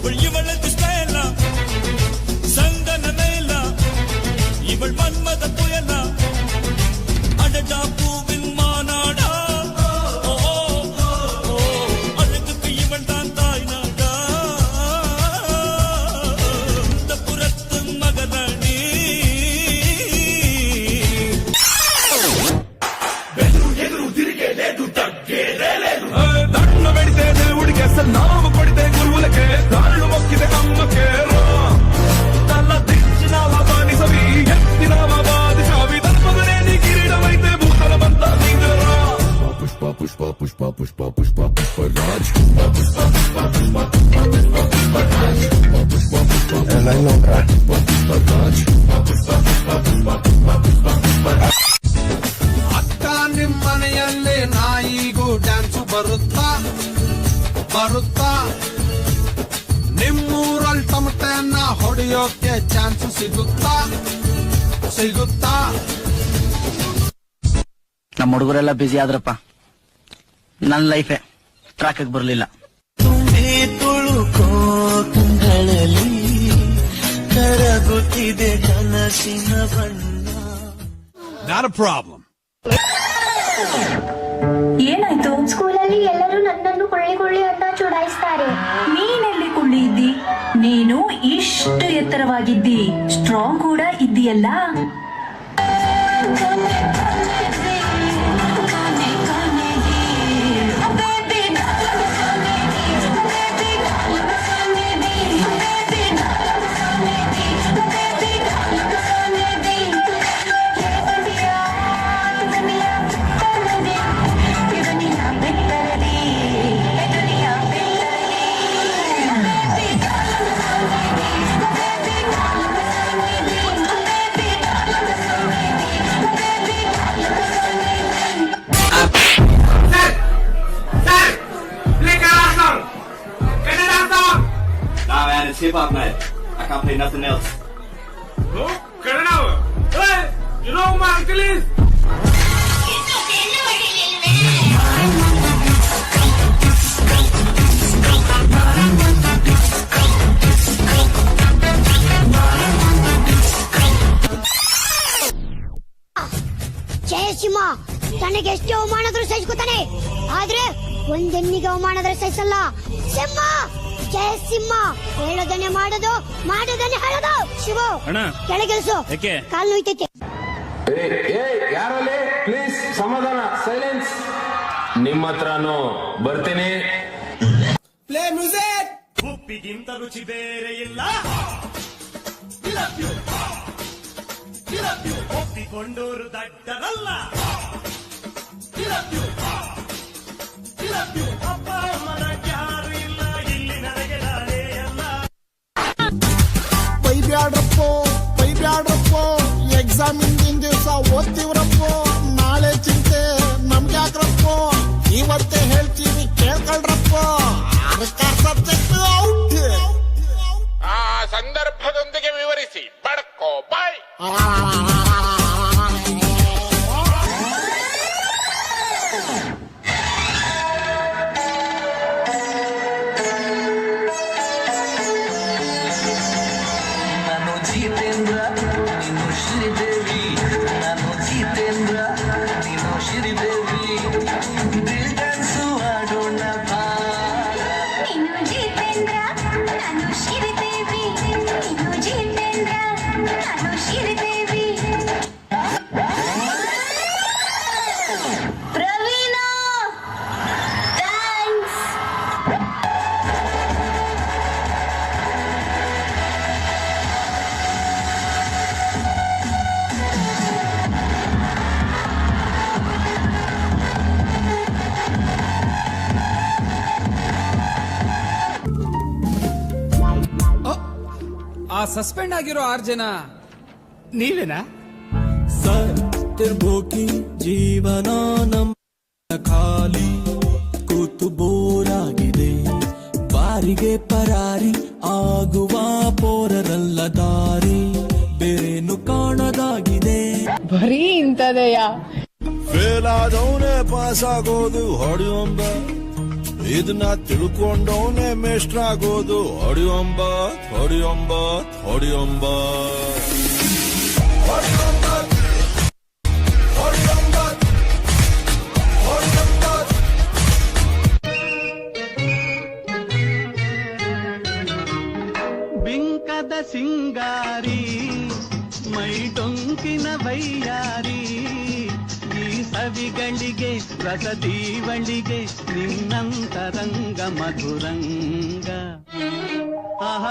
அவள் இவளது ஸ்டைல சந்தன மேல இவள் மன்மத புயலா அடடா பூவின் மாநாடா அழகுக்கு இவள் தான் தாய் நாடா இந்த புறத்து மகராணி ఎదురు తిరిగే లేదు తగ్గేదే లేదు దండ పెడితే దేవుడికి అసలు నామ కొడితే గురువులకే దారులు మొక్కితే అమ్మకే తల దించినావా బానిసవి ఎత్తినావా బాదిషావి ధర్మదనే నీ కిరీటమైతే భూతలమంతా నీదరా పుష్ప పుష్ప పుష్ప పుష్ప పుష్ప పుష్ప రాజ్ పుష్ప పుష్ప పుష్ప పుష్ప పుష్ప పుష్ప పుష్ప రాజ్ పుష్ప పుష్ప పుష్ప రాజ్ పుష్ప పుష్ప పుష్ప పుష్ప పుష్ప పుష్ప ಅಕ್ಕ ನಿಮ್ಮನೆಯಲ್ಲಿ ನಾಯಿಗೂ ಡ್ಯಾನ್ಸು ಬರುತ್ತಾ ಬರುತ್ತಾ ನಿಮ್ಮೂರಲ್ಲಿ ಟಮಟೆಯನ್ನ ಹೊಡೆಯೋಕೆ ಚಾನ್ಸ್ ಸಿಗುತ್ತಾ ಸಿಗುತ್ತಾ ನಮ್ಮ ಹುಡುಗರೆಲ್ಲ ಬಿಸಿ ಆದ್ರಪ್ಪ ನನ್ನ ಲೈಫೇ ಟ್ರಾಕ್ ಬರ್ಲಿಲ್ಲ ತುಂಬಿ ತುಳುಕೋ ಕಂಗಳಲ್ಲಿ ಕರಗುತ್ತಿದೆ ಕನಸಿನ ಬಣ್ಣ Not a problem. ಏನಾಯ್ತು? ಸ್ಕೂಲಲ್ಲಿ ಎಲ್ಲರೂ ನನ್ನನ್ನು ಕೊಳ್ಳಿ ಅಂತ ಚುಡಾಯಿಸ್ತಾರೆ. ನೀನೆಲ್ಲಿ ಕುಳ್ಳಿ ಇದ್ದಿ? ನೀನು ಇಷ್ಟು ಎತ್ತರವಾಗಿದ್ದಿ, ಸ್ಟ್ರಾಂಗ್ ಕೂಡ ಇದ್ದೀಯಲ್ಲ. It's hip-hop night. I can't play nothing else. No, Kannada. Hey, you know who my uncle is? Jayasimha ತನಗೆ ಎಷ್ಟು ಅವಮಾನದ್ರು ಸಹಿಸ್ಕೊತಾನೆ, ಆದ್ರೆ ಒಂದೆನ್ನಿಗೆ ಅವಮಾನದ್ರೆ ಸಹಿಸಲ್ಲ. ಸಿಂಹ ಜಯಸಿಂಹ ಹೇಳೋದನ್ನೇ ಮಾಡೋದು, ಮಾಡೋದನ್ನೇ ಹೇಳೋದು. ಶಿವು ಕೆಳಗಿಳಿಸು, ಕಾಲು ನೋಯ್ತೈತೆ. ಯಾರಲ್ಲಿ ಪ್ಲೀಸ್ ಸಮಾಧಾನ, ಸೈಲೆನ್ಸ್. ನಿಮ್ಮ ಹತ್ರನು ಬರ್ತೀನಿ. Play music. ಉಪ್ಪಿಗಿಂತ ರುಚಿ ಬೇರೆ ಇಲ್ಲ, ಒಪ್ಪಿಕೊಂಡೋರು ದಡ್ಡರಲ್ಲ. ಅಪ್ಪ ಅಮ್ಮನ ಯಾರು ಇಲ್ಲ ಇಲ್ಲಿ ನನಗೆ ನಾನೇ ಅಲ್ಲ. ಬೈಬ್ಯಾಡ್ರಪ್ಪೋ ಎಕ್ಸಾಮ್ ಹಿಂದಿನ ದಿವಸ ಓದ್ತಿವ್ರಪ್ಪೋ, ನಾಳೆ ಚಿಂತೆ ನಮ್ಗೆ ಯಾಕ್ರಪ್ಪೋ, ಇವತ್ತೇ ಹೇಳ್ತೀವಿ ಕೇಳ್ಕೊಳ್ರಪ್ಪೋ. Subject out. ಆ ಸಂದರ್ಭದೊಂದಿಗೆ ವಿವರಿಸಿ ಬಡ್ಕೋ ಬಾಯ್. ನಾನು ಜಿತೇಂದ್ರ, ನೀನು ಶ್ರೀದೇವಿ. ನಾನು ಜಿತೇಂದ್ರ, ನೀನು ಶ್ರೀದೇವಿ. ದಿಲ್ ಡ್ಯಾನ್ಸು ಆಡೋಣ ಬಾ. ನೀನು ಜಿತೇಂದ್ರ, ನಾನು ಶ್ರೀದೇವಿ. ನೀನು ಜಿತೇಂದ್ರ, ನಾನು ಶ್ರೀದೇವಿ. ಪ್ರವೀಣ, ಥ್ಯಾಂಕ್ಸ್. ಆ ಸಸ್ಪೆಂಡ್ ಆಗಿರೋ 6 ಜನ ನೀವೇನಾ? ಸತ್ತಿರ್ಬೋಕಿ ಜೀವನ ನಮ್ಮ ಖಾಲಿ ಕೂತು ಬೋರಾಗಿದೆ, ಬಾರಿಗೆ ಪರಾರಿ ಆಗುವ ಪೋರರಲ್ಲ ದಾರಿ ಬೇರೇನು ಕಾಣದಾಗಿದೆ. ಬರೀ ಇಂಥದೆಯಾ? ಫೇಲ್ ಆದವನೇ ಪಾಸ್ ಆಗೋದು ಹೊಡೆಯೊಂದ, ಇದನ್ನ ತಿಳ್ಕೊಂಡವನೇ ಮೇಷ್ಟ್ರಾಗೋದು. ಹೊಡಿಯೊಂಬತ್ ಹೊಡಿಯೊಂಬತ್ ಹೊಡಿಯೊಂಬತ್ ಹೊಡಿಯೊಂಬತ್ ಹೊಡಿಯೊಂಬತ್ ಹೊಡಿಯೊಂಬತ್. ಬಿಂಕದ ಸಿಂಗಾರಿ ಮೈ ಟೊಂಕಿನ ವೈಯಾರಿ ಈ ಸವಿಗಳಿಗೆ ರಸದೀವಳಿಗೆ ನಿನ್ನಂತರಂಗ ಮಧುರಂಗ ಆಹ